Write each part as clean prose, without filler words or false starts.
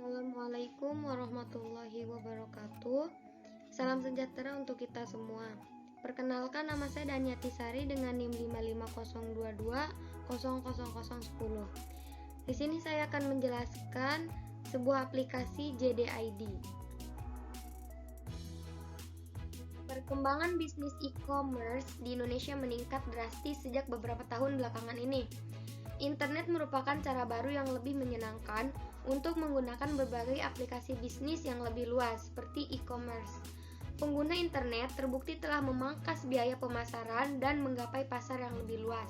Assalamualaikum warahmatullahi wabarakatuh. Salam sejahtera untuk kita semua. Perkenalkan, nama saya Daniati Sari dengan NIM 55022000010. Di sini saya akan menjelaskan sebuah aplikasi JDID. Perkembangan bisnis e-commerce di Indonesia meningkat drastis sejak beberapa tahun belakangan ini. Internet merupakan cara baru yang lebih menyenangkan untuk menggunakan berbagai aplikasi bisnis yang lebih luas, seperti e-commerce. Pengguna internet terbukti telah memangkas biaya pemasaran dan menggapai pasar yang lebih luas.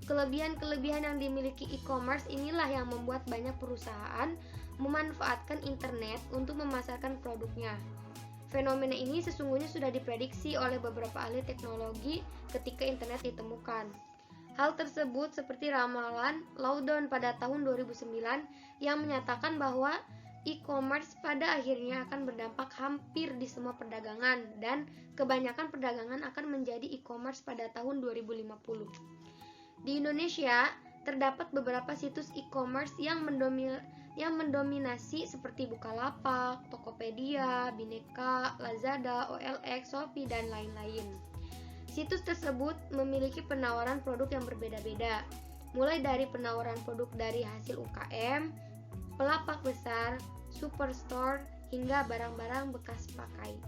Kelebihan-kelebihan yang dimiliki e-commerce inilah yang membuat banyak perusahaan memanfaatkan internet untuk memasarkan produknya. Fenomena ini sesungguhnya sudah diprediksi oleh beberapa ahli teknologi ketika internet ditemukan. Hal tersebut seperti ramalan Loudon pada tahun 2009 yang menyatakan bahwa e-commerce pada akhirnya akan berdampak hampir di semua perdagangan dan kebanyakan perdagangan akan menjadi e-commerce pada tahun 2050. Di Indonesia, terdapat beberapa situs e-commerce yang mendominasi seperti Bukalapak, Tokopedia, Bineka, Lazada, OLX, Shopee, dan lain-lain. Situs tersebut memiliki penawaran produk yang berbeda-beda, mulai dari penawaran produk dari hasil UKM, pelapak besar, superstore, hingga barang-barang bekas pakai.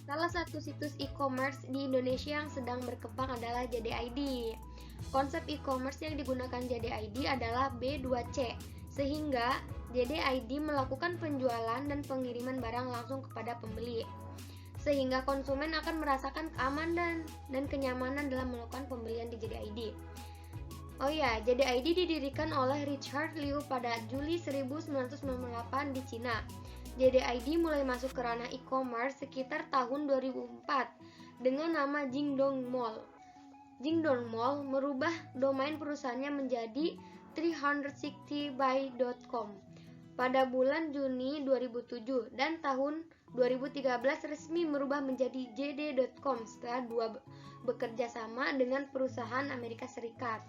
Salah satu situs e-commerce di Indonesia yang sedang berkembang adalah JDID. Konsep e-commerce yang digunakan JDID adalah B2C, sehingga JDID melakukan penjualan dan pengiriman barang langsung kepada pembeli, sehingga konsumen akan merasakan keamanan dan kenyamanan dalam melakukan pembelian di JDID. JDID didirikan oleh Richard Liu pada Juli 1998 di Cina. JDID mulai masuk ke ranah e-commerce sekitar tahun 2004 dengan nama Jingdong Mall. Jingdong Mall merubah domain perusahaannya menjadi 360by.com pada bulan Juni 2007 dan tahun 2013 resmi merubah menjadi JD.com setelah bekerja sama dengan perusahaan Amerika Serikat.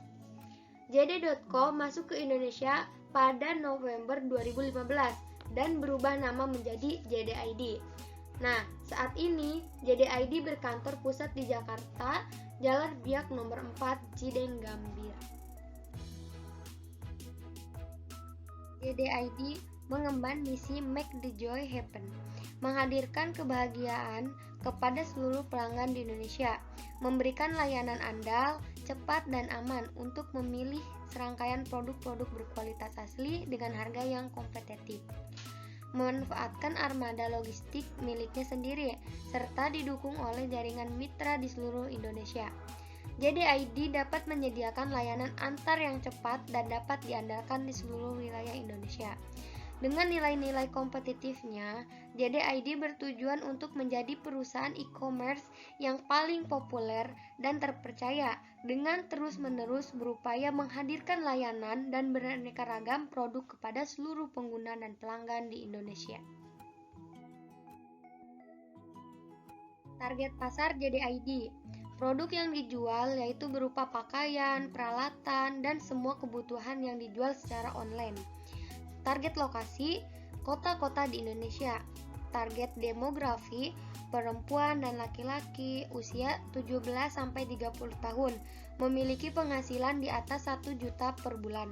JD.com masuk ke Indonesia pada November 2015 dan berubah nama menjadi JDID. Nah, saat ini JDID berkantor pusat di Jakarta, Jalan Biak nomor 4, Cideng Gambir. JDID mengemban misi Make the Joy Happen, menghadirkan kebahagiaan kepada seluruh pelanggan di Indonesia, memberikan layanan andal, cepat dan aman untuk memilih serangkaian produk-produk berkualitas asli dengan harga yang kompetitif, memanfaatkan armada logistik miliknya sendiri, serta didukung oleh jaringan mitra di seluruh Indonesia. JDID dapat menyediakan layanan antar yang cepat dan dapat diandalkan di seluruh wilayah Indonesia. Dengan nilai-nilai kompetitifnya, JDID bertujuan untuk menjadi perusahaan e-commerce yang paling populer dan terpercaya dengan terus-menerus berupaya menghadirkan layanan dan beraneka ragam produk kepada seluruh pengguna dan pelanggan di Indonesia. Target pasar JDID. Produk yang dijual yaitu berupa pakaian, peralatan, dan semua kebutuhan yang dijual secara online. Target lokasi, kota-kota di Indonesia. Target demografi, perempuan dan laki-laki usia 17-30 tahun, memiliki penghasilan di atas 1 juta per bulan.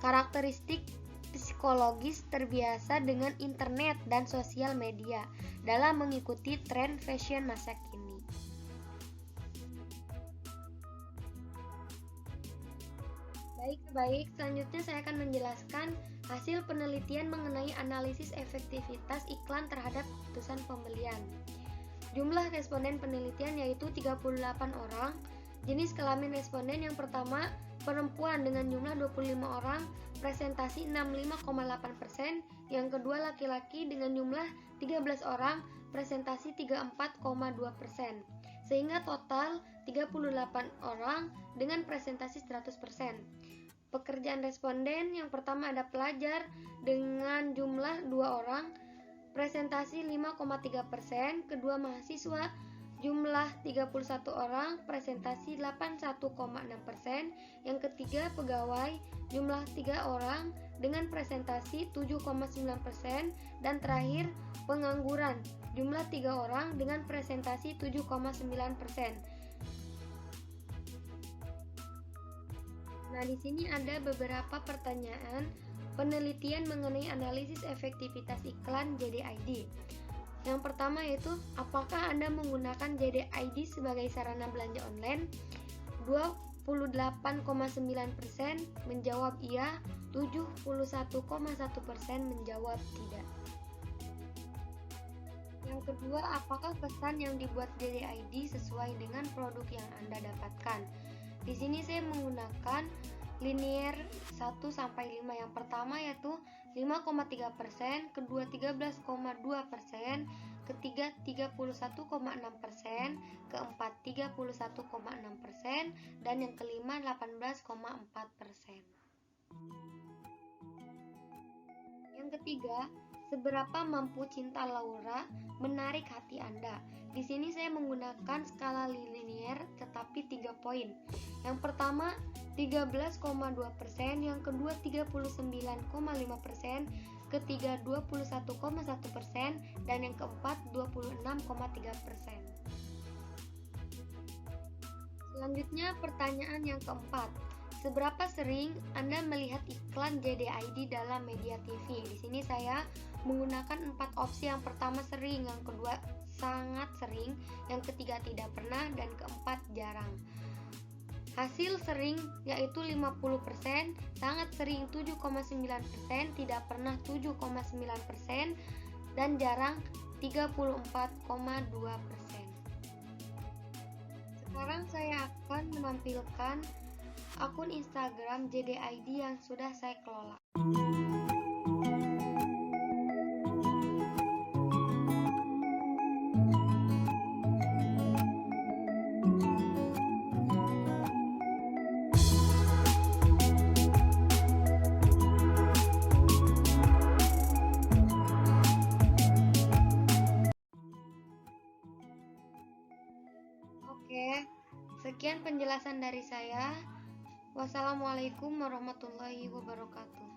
Karakteristik psikologis terbiasa dengan internet dan sosial media dalam mengikuti tren fashion masa kini. Baik, selanjutnya saya akan menjelaskan hasil penelitian mengenai analisis efektivitas iklan terhadap keputusan pembelian. Jumlah responden penelitian yaitu 38 orang. Jenis kelamin responden yang pertama perempuan dengan jumlah 25 orang, presentasi 65,8%. Yang kedua laki-laki dengan jumlah 13 orang, presentasi 34,2%. Sehingga total 38 orang dengan presentasi 100%. Pekerjaan responden yang pertama ada pelajar dengan jumlah 2 orang, presentasi 5,3%, kedua mahasiswa jumlah 31 orang, presentasi 81,6%. Yang ketiga, pegawai, jumlah 3 orang dengan presentasi 7,9%. Dan terakhir, pengangguran, jumlah 3 orang dengan presentasi 7,9%. Nah, di sini ada beberapa pertanyaan penelitian mengenai analisis efektivitas iklan JDID. Yang pertama yaitu, apakah Anda menggunakan JDID sebagai sarana belanja online? 28,9% menjawab iya, 71,1% menjawab tidak. Yang kedua, apakah pesan yang dibuat JDID sesuai dengan produk yang Anda dapatkan? Di sini saya menggunakan linear 1 sampai 5. Yang pertama yaitu 5,3%, kedua 13,2%, ketiga 31,6%, keempat 31,6%, dan yang kelima 18,4%. Yang ketiga, seberapa mampu cinta Laura menarik hati Anda? Di sini saya menggunakan skala linear tetapi 3 poin. Yang pertama 13,2%, yang kedua 39,5%, ketiga 21,1%, dan yang keempat 26,3%. Selanjutnya pertanyaan yang keempat. Seberapa sering Anda melihat iklan JDID dalam media TV? Di sini saya menggunakan 4 opsi. Yang pertama sering, yang kedua sangat sering, yang ketiga tidak pernah, dan keempat jarang. Hasil sering yaitu 50%, sangat sering 7,9%, tidak pernah 7,9%, dan jarang 34,2%. Sekarang saya akan menampilkan akun Instagram JDID yang sudah saya kelola. Oke, sekian penjelasan dari saya. Wassalamualaikum warahmatullahi wabarakatuh.